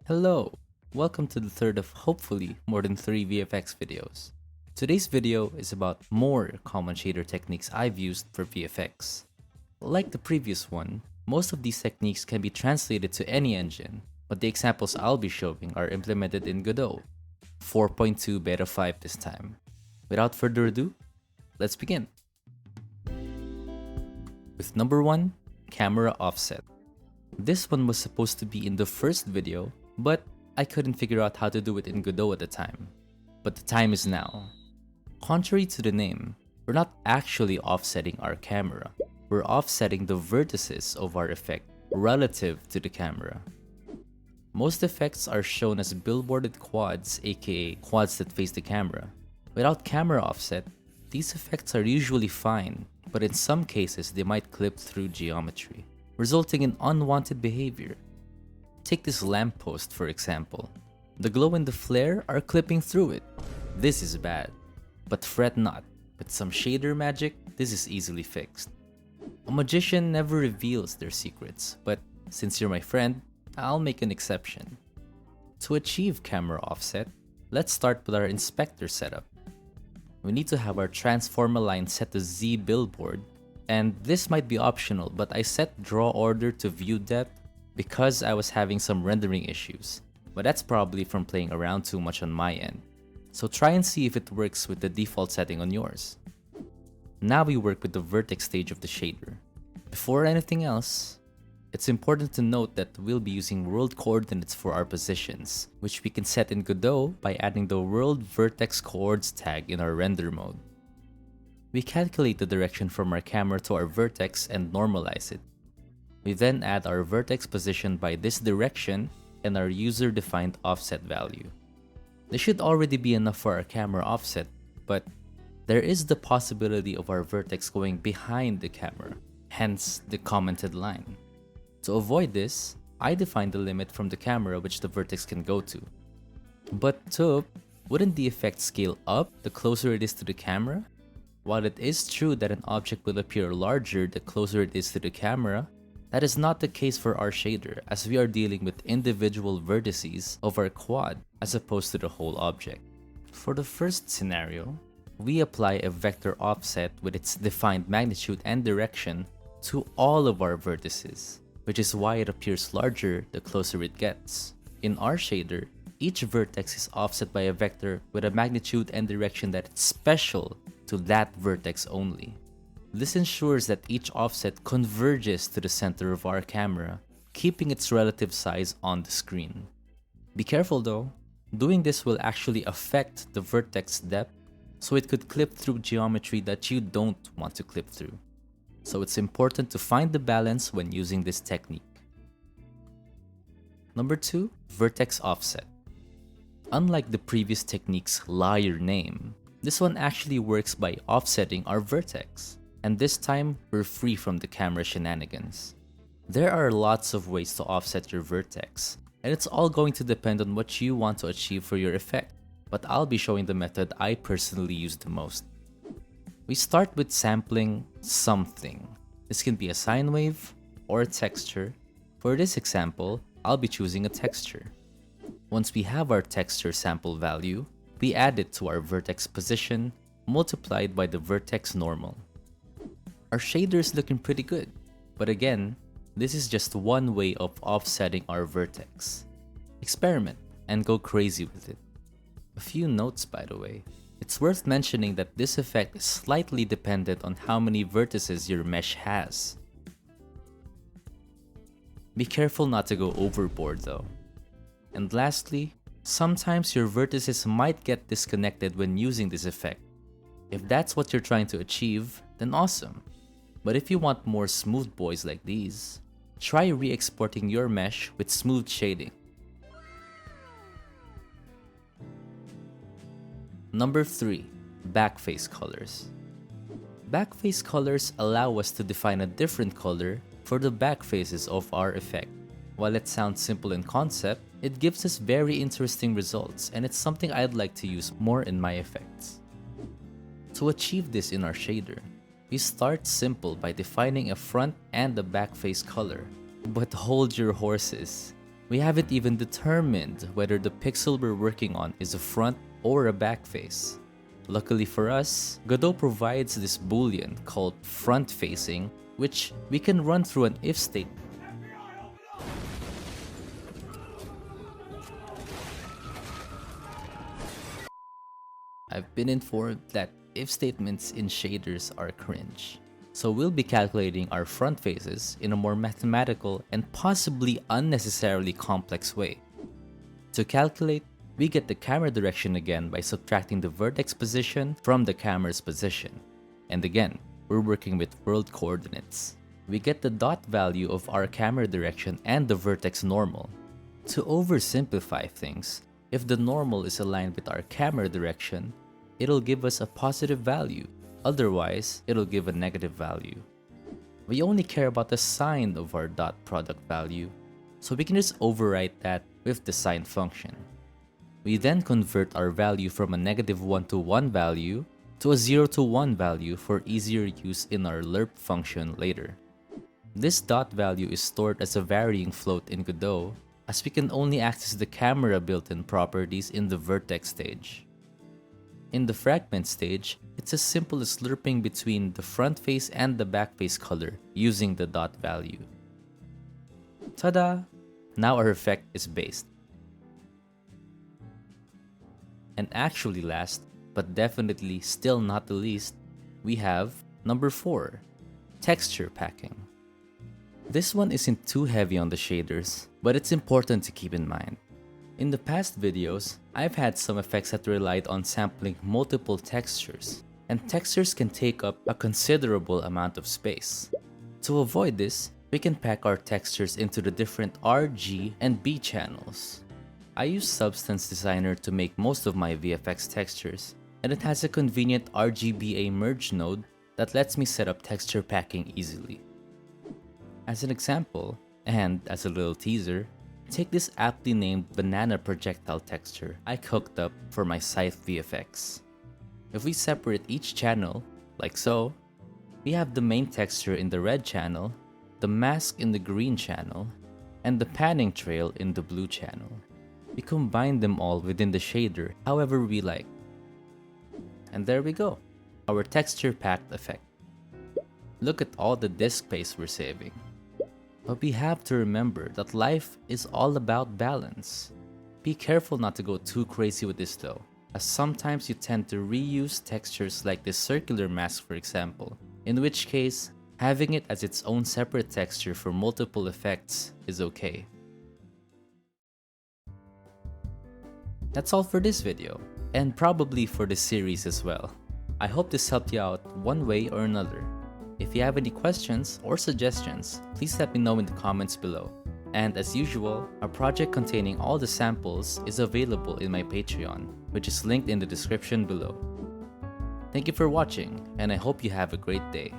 Hello! Welcome to the third of hopefully more than 3 VFX videos. Today's video is about more common shader techniques I've used for VFX. Like the previous one, most of these techniques can be translated to any engine, but the examples I'll be showing are implemented in Godot, 4.2 Beta 5 this time. Without further ado, let's begin! With number 1, Camera Offset. This one was supposed to be in the first video, but I couldn't figure out how to do it in Godot at the time. But the time is now. Contrary to the name, we're not actually offsetting our camera. We're offsetting the vertices of our effect relative to the camera. Most effects are shown as billboarded quads, aka quads that face the camera. Without camera offset, these effects are usually fine, but in some cases they might clip through geometry, resulting in unwanted behavior. Take this lamppost for example. The glow and the flare are clipping through it. This is bad. But fret not, with some shader magic, this is easily fixed. A magician never reveals their secrets, but since you're my friend, I'll make an exception. To achieve camera offset, let's start with our inspector setup. We need to have our transform align set to Z billboard, and this might be optional, but I set draw order to view depth because I was having some rendering issues, but that's probably from playing around too much on my end. So try and see if it works with the default setting on yours. Now we work with the vertex stage of the shader. Before anything else, it's important to note that we'll be using world coordinates for our positions, which we can set in Godot by adding the world vertex coords tag in our render mode. We calculate the direction from our camera to our vertex and normalize it. We then add our vertex position by this direction and our user-defined offset value. This should already be enough for our camera offset, but there is the possibility of our vertex going behind the camera, hence the commented line. To avoid this, I define the limit from the camera which the vertex can go to. But wouldn't the effect scale up the closer it is to the camera? While it is true that an object will appear larger the closer it is to the camera, that is not the case for our shader, as we are dealing with individual vertices of our quad as opposed to the whole object. For the first scenario, we apply a vector offset with its defined magnitude and direction to all of our vertices, which is why it appears larger the closer it gets. In our shader, each vertex is offset by a vector with a magnitude and direction that is special to that vertex only. This ensures that each offset converges to the center of our camera, keeping its relative size on the screen. Be careful though, doing this will actually affect the vertex depth, so it could clip through geometry that you don't want to clip through. So it's important to find the balance when using this technique. Number 2, Vertex Offset. Unlike the previous technique's liar name, this one actually works by offsetting our vertex. And this time, we're free from the camera shenanigans. There are lots of ways to offset your vertex, and it's all going to depend on what you want to achieve for your effect, but I'll be showing the method I personally use the most. We start with sampling something. This can be a sine wave or a texture. For this example, I'll be choosing a texture. Once we have our texture sample value, we add it to our vertex position multiplied by the vertex normal. Our shader is looking pretty good, but again, this is just one way of offsetting our vertex. Experiment and go crazy with it. A few notes by the way. It's worth mentioning that this effect is slightly dependent on how many vertices your mesh has. Be careful not to go overboard though. And lastly, sometimes your vertices might get disconnected when using this effect. If that's what you're trying to achieve, then awesome. But if you want more smooth boys like these, try re-exporting your mesh with smooth shading. Number 3, Backface Colors. Backface colors allow us to define a different color for the back faces of our effect. While it sounds simple in concept, it gives us very interesting results, and it's something I'd like to use more in my effects. To achieve this in our shader, we start simple by defining a front and a back face color. But hold your horses. We haven't even determined whether the pixel we're working on is a front or a back face. Luckily for us, Godot provides this boolean called front facing, which we can run through an if statement. I've been informed that if statements in shaders are cringe. So we'll be calculating our front faces in a more mathematical and possibly unnecessarily complex way. To calculate, we get the camera direction again by subtracting the vertex position from the camera's position. And again, we're working with world coordinates. We get the dot value of our camera direction and the vertex normal. To oversimplify things, if the normal is aligned with our camera direction, it'll give us a positive value. Otherwise, it'll give a negative value. We only care about the sign of our dot product value, so we can just overwrite that with the sign function. We then convert our value from a -1 to 1 value to a 0 to 1 value for easier use in our lerp function later. This dot value is stored as a varying float in Godot, as we can only access the camera built-in properties in the vertex stage. In the fragment stage, it's as simple as lerping between the front face and the back face color using the dot value. Ta-da! Now our effect is based. And actually last, but definitely still not the least, we have number 4, texture packing. This one isn't too heavy on the shaders, but it's important to keep in mind. In the past videos, I've had some effects that relied on sampling multiple textures, and textures can take up a considerable amount of space. To avoid this, we can pack our textures into the different R, G, and B channels. I use Substance Designer to make most of my VFX textures, and it has a convenient RGBA merge node that lets me set up texture packing easily. As an example, and as a little teaser, take this aptly named banana projectile texture I cooked up for my Scythe VFX. If we separate each channel, like so, we have the main texture in the red channel, the mask in the green channel, and the panning trail in the blue channel. We combine them all within the shader however we like. And there we go, our texture packed effect. Look at all the disk space we're saving. But we have to remember that life is all about balance. Be careful not to go too crazy with this though, as sometimes you tend to reuse textures like this circular mask for example, in which case, having it as its own separate texture for multiple effects is okay. That's all for this video, and probably for this series as well. I hope this helped you out one way or another. If you have any questions or suggestions, please let me know in the comments below. And as usual, a project containing all the samples is available in my Patreon, which is linked in the description below. Thank you for watching, and I hope you have a great day.